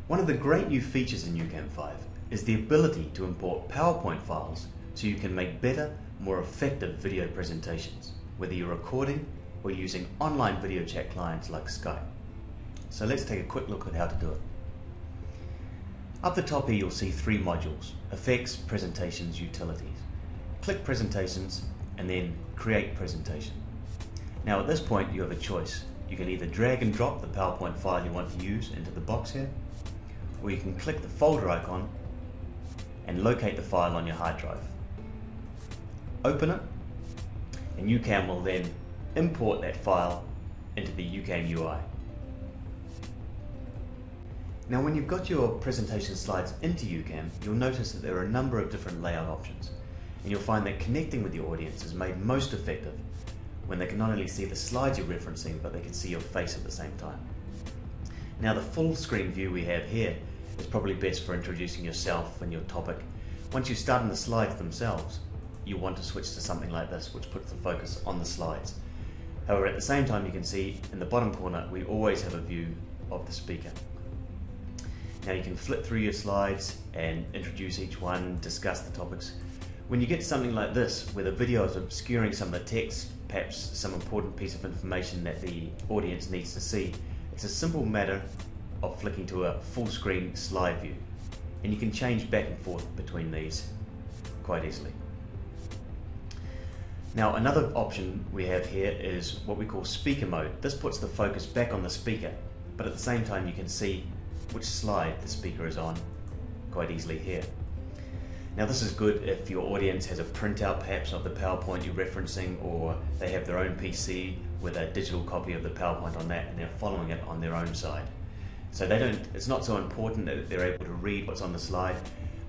One of the great new features in YouCam 5 is the ability to import PowerPoint files so you can make better, more effective video presentations, whether you're recording or using online video chat clients like Skype. So let's take a quick look at how to do it. Up the top here you'll see three modules: Effects, Presentations, Utilities. Click Presentations and then Create Presentation. Now at this point you have a choice. You can either drag and drop the PowerPoint file you want to use into the box here, or you can click the folder icon and locate the file on your hard drive. Open it, and YouCam will then import that file into the YouCam UI. Now when you've got your presentation slides into YouCam, you'll notice that there are a number of different layout options, and you'll find that connecting with your audience is made most effective when they can not only see the slides you're referencing, but they can see your face at the same time. Now the full screen view we have here is probably best for introducing yourself and your topic. Once you start on the slides themselves, you want to switch to something like this, which puts the focus on the slides. However, at the same time you can see in the bottom corner we always have a view of the speaker. Now you can flip through your slides and introduce each one, discuss the topics. When you get to something like this, where the video is obscuring some of the text, perhaps some important piece of information that the audience needs to see, it's a simple matter of flicking to a full screen slide view, and you can change back and forth between these quite easily. Now another option we have here is what we call speaker mode. This puts the focus back on the speaker, but at the same time you can see which slide the speaker is on quite easily here. Now this is good if your audience has a printout perhaps of the PowerPoint you're referencing, or they have their own PC with a digital copy of the PowerPoint on that and they're following it on their own side. So it's not so important that they're able to read what's on the slide,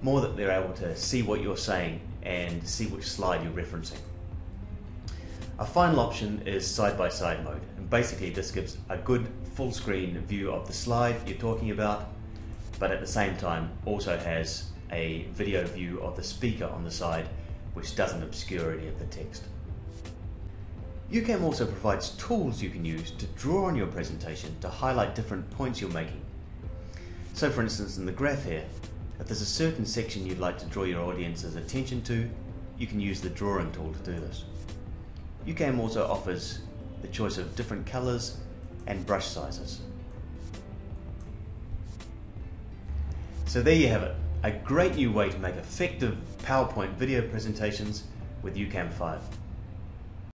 more that they're able to see what you're saying and see which slide you're referencing. A final option is side-by-side mode, and basically this gives a good full screen view of the slide you're talking about, but at the same time also has a video view of the speaker on the side, which doesn't obscure any of the text. YouCam also provides tools you can use to draw on your presentation to highlight different points you're making. So for instance, in the graph here, if there's a certain section you'd like to draw your audience's attention to, you can use the drawing tool to do this. YouCam also offers the choice of different colors and brush sizes. So there you have it. A great new way to make effective PowerPoint video presentations with YouCam 5.